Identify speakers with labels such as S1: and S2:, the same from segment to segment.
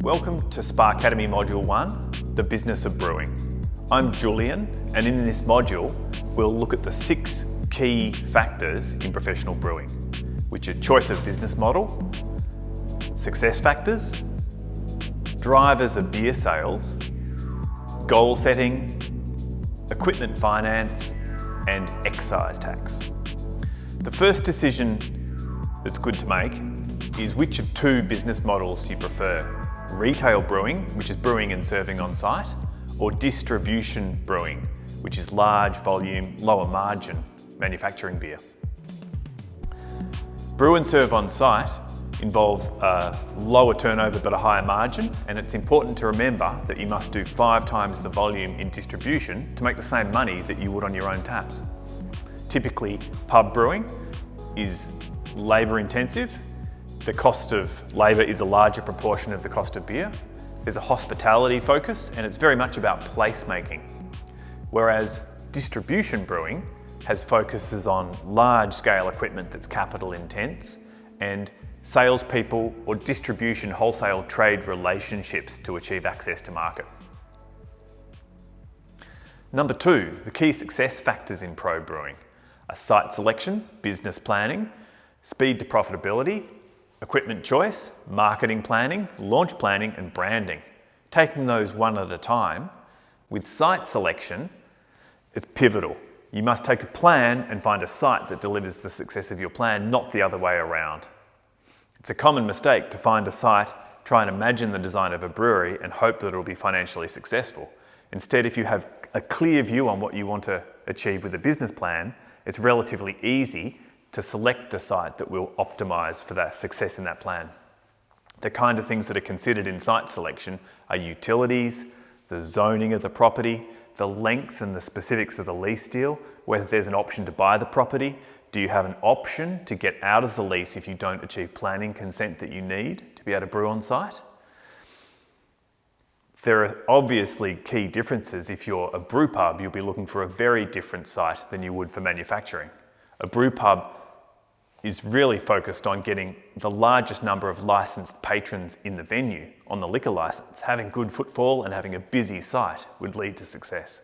S1: Welcome to Spa Academy Module 1, The Business of Brewing. I'm Julian, and in this module, we'll look at the 6 key factors in professional brewing, which are choice of business model, success factors, drivers of beer sales, goal setting, equipment finance, and excise tax. The first decision that's good to make is which of 2 business models you prefer: retail brewing, which is brewing and serving on site, or distribution brewing, which is large volume, lower margin manufacturing beer. Brew and serve on site involves a lower turnover but a higher margin, and it's important to remember that you must do 5 times the volume in distribution to make the same money that you would on your own taps. Typically, pub brewing is labour intensive. The cost of labour is a larger proportion of the cost of beer. There's a hospitality focus, and it's very much about placemaking. Whereas distribution brewing has focuses on large scale equipment that's capital intense and salespeople or distribution wholesale trade relationships to achieve access to market. Number 2, the key success factors in pro brewing are site selection, business planning, speed to profitability, equipment choice, marketing planning, launch planning, and branding. Taking those one at a time, with site selection, it's pivotal. You must take a plan and find a site that delivers the success of your plan, not the other way around. It's a common mistake to find a site, try and imagine the design of a brewery, and hope that it'll be financially successful. Instead, if you have a clear view on what you want to achieve with a business plan, it's relatively easy to select a site that will optimise for that success in that plan. The kind of things that are considered in site selection are utilities, the zoning of the property, the length and the specifics of the lease deal, whether there's an option to buy the property, do you have an option to get out of the lease if you don't achieve planning consent that you need to be able to brew on site? There are obviously key differences. If you're a brew pub, you'll be looking for a very different site than you would for manufacturing. A brew pub is really focused on getting the largest number of licensed patrons in the venue on the liquor license. Having good footfall and having a busy site would lead to success.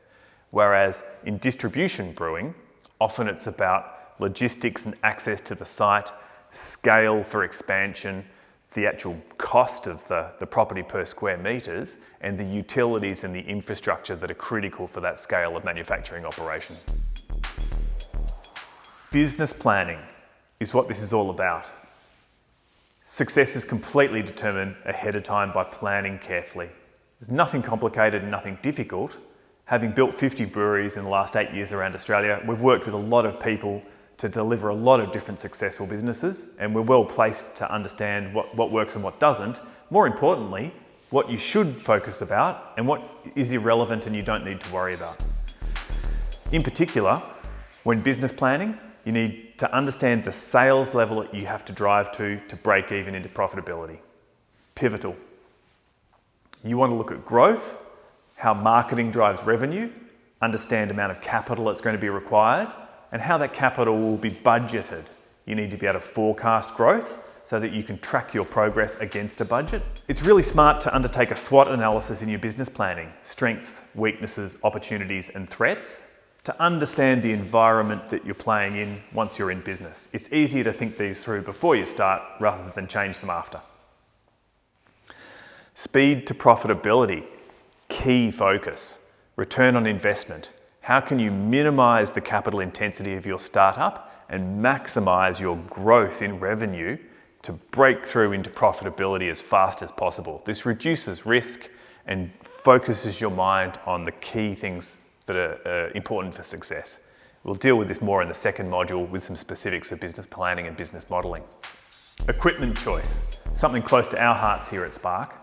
S1: Whereas in distribution brewing, often it's about logistics and access to the site, scale for expansion, the actual cost of the property per square metres, and the utilities and the infrastructure that are critical for that scale of manufacturing operation. Business planning is what this is all about. Success is completely determined ahead of time by planning carefully. There's nothing complicated and nothing difficult. Having built 50 breweries in the last 8 years around Australia, we've worked with a lot of people to deliver a lot of different successful businesses, and we're well placed to understand what works and what doesn't. More importantly, what you should focus about and what is irrelevant and you don't need to worry about. In particular, when business planning, you need to understand the sales level that you have to drive to break even into profitability. Pivotal. You want to look at growth, how marketing drives revenue, understand the amount of capital that's going to be required, and how that capital will be budgeted. You need to be able to forecast growth so that you can track your progress against a budget. It's really smart to undertake a SWOT analysis in your business planning: strengths, weaknesses, opportunities, and threats, to understand the environment that you're playing in once you're in business. It's easier to think these through before you start rather than change them after. Speed to profitability, key focus. Return on investment. How can you minimise the capital intensity of your startup and maximise your growth in revenue to break through into profitability as fast as possible? This reduces risk and focuses your mind on the key things that are important for success. We'll deal with this more in the second module with some specifics of business planning and business modelling. Equipment choice, something close to our hearts here at Spark.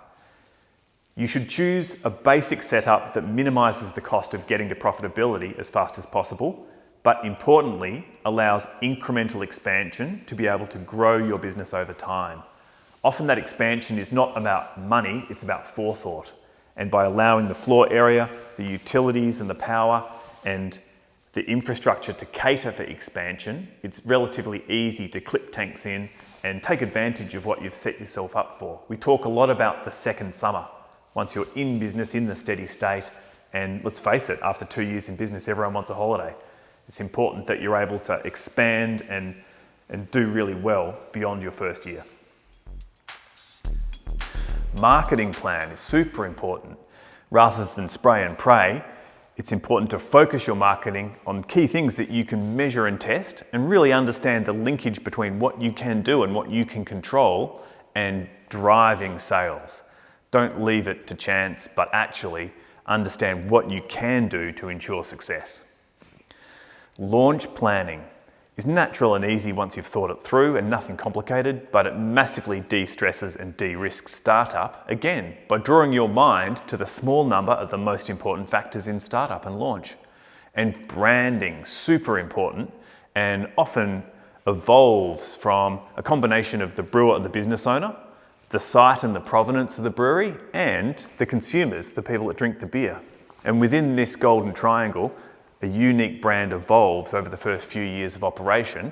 S1: You should choose a basic setup that minimises the cost of getting to profitability as fast as possible, but importantly, allows incremental expansion to be able to grow your business over time. Often that expansion is not about money, it's about forethought. And by allowing the floor area, the utilities and the power, and the infrastructure to cater for expansion, it's relatively easy to clip tanks in and take advantage of what you've set yourself up for. We talk a lot about the second summer. Once you're in business, in the steady state, and let's face it, after 2 years in business, everyone wants a holiday. It's important that you're able to expand and do really well beyond your first year. Marketing plan is super important. Rather than spray and pray, it's important to focus your marketing on key things that you can measure and test and really understand the linkage between what you can do and what you can control and driving sales. Don't leave it to chance, but actually understand what you can do to ensure success. Launch planning is natural and easy once you've thought it through and nothing complicated, but it massively de-stresses and de-risks startup, again, by drawing your mind to the small number of the most important factors in startup and launch. And branding, super important, and often evolves from a combination of the brewer and the business owner, the site and the provenance of the brewery, and the consumers, the people that drink the beer. And within this golden triangle, a unique brand evolves over the first few years of operation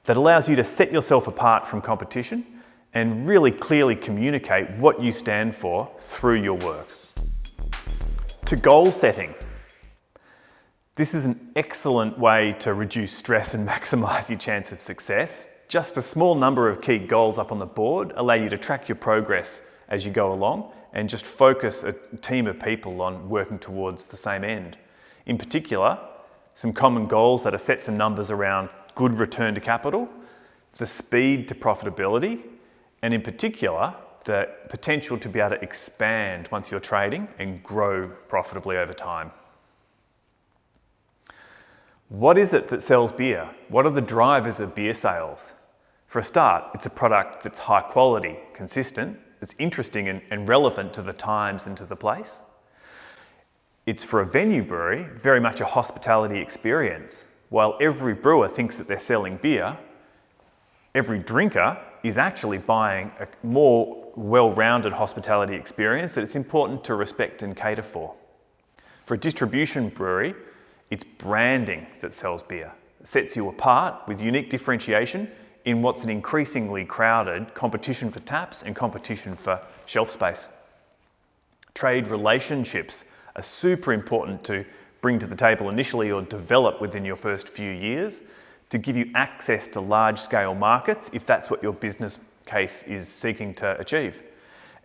S1: that allows you to set yourself apart from competition and really clearly communicate what you stand for through your work. To goal setting. This is an excellent way to reduce stress and maximise your chance of success. Just a small number of key goals up on the board allow you to track your progress as you go along and just focus a team of people on working towards the same end. In particular, some common goals that are set some numbers around good return to capital, the speed to profitability, and in particular, the potential to be able to expand once you're trading and grow profitably over time. What is it that sells beer? What are the drivers of beer sales? For a start, it's a product that's high quality, consistent, that's interesting and relevant to the times and to the place. It's for a venue brewery, very much a hospitality experience. While every brewer thinks that they're selling beer, every drinker is actually buying a more well-rounded hospitality experience that it's important to respect and cater for. For a distribution brewery, it's branding that sells beer. It sets you apart with unique differentiation in what's an increasingly crowded competition for taps and competition for shelf space. Trade relationships are super important to bring to the table initially or develop within your first few years to give you access to large-scale markets if that's what your business case is seeking to achieve.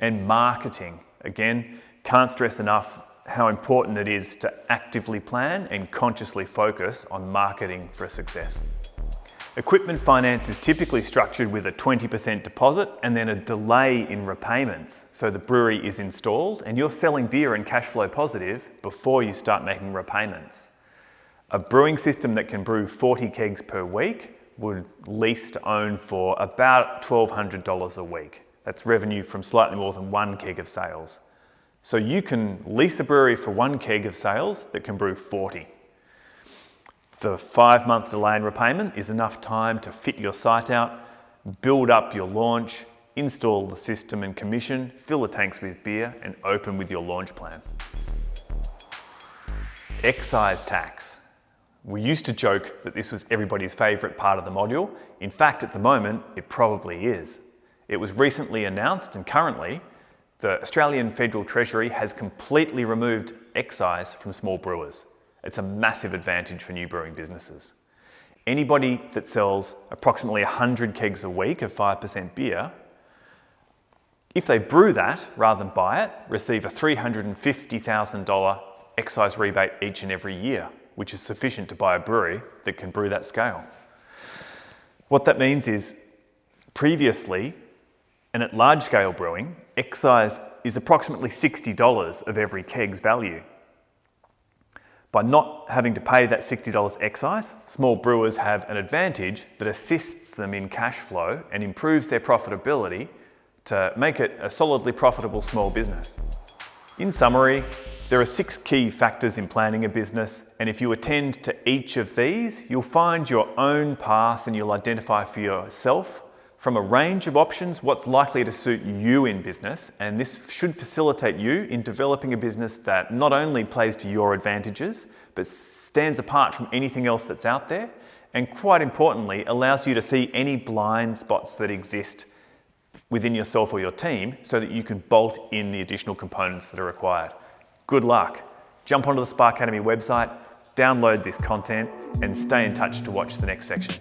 S1: And marketing, again, can't stress enough how important it is to actively plan and consciously focus on marketing for success. Equipment finance is typically structured with a 20% deposit and then a delay in repayments. So the brewery is installed and you're selling beer and cash flow positive before you start making repayments. A brewing system that can brew 40 kegs per week would lease to own for about $1,200 a week. That's revenue from slightly more than 1 keg of sales. So you can lease a brewery for 1 keg of sales that can brew 40. The 5 months delay in repayment is enough time to fit your site out, build up your launch, install the system and commission, fill the tanks with beer, and open with your launch plan. Excise tax. We used to joke that this was everybody's favourite part of the module. In fact, at the moment, it probably is. It was recently announced and currently, the Australian Federal Treasury has completely removed excise from small brewers. It's a massive advantage for new brewing businesses. Anybody that sells approximately 100 kegs a week of 5% beer, if they brew that rather than buy it, receive a $350,000 excise rebate each and every year, which is sufficient to buy a brewery that can brew that scale. What that means is, previously, and at large-scale brewing, excise is approximately $60 of every keg's value. By not having to pay that $60 excise, small brewers have an advantage that assists them in cash flow and improves their profitability to make it a solidly profitable small business. In summary, there are 6 key factors in planning a business, and if you attend to each of these, you'll find your own path and you'll identify for yourself from a range of options what's likely to suit you in business, and this should facilitate you in developing a business that not only plays to your advantages, but stands apart from anything else that's out there and quite importantly, allows you to see any blind spots that exist within yourself or your team so that you can bolt in the additional components that are required. Good luck. Jump onto the Spark Academy website, download this content, and stay in touch to watch the next section.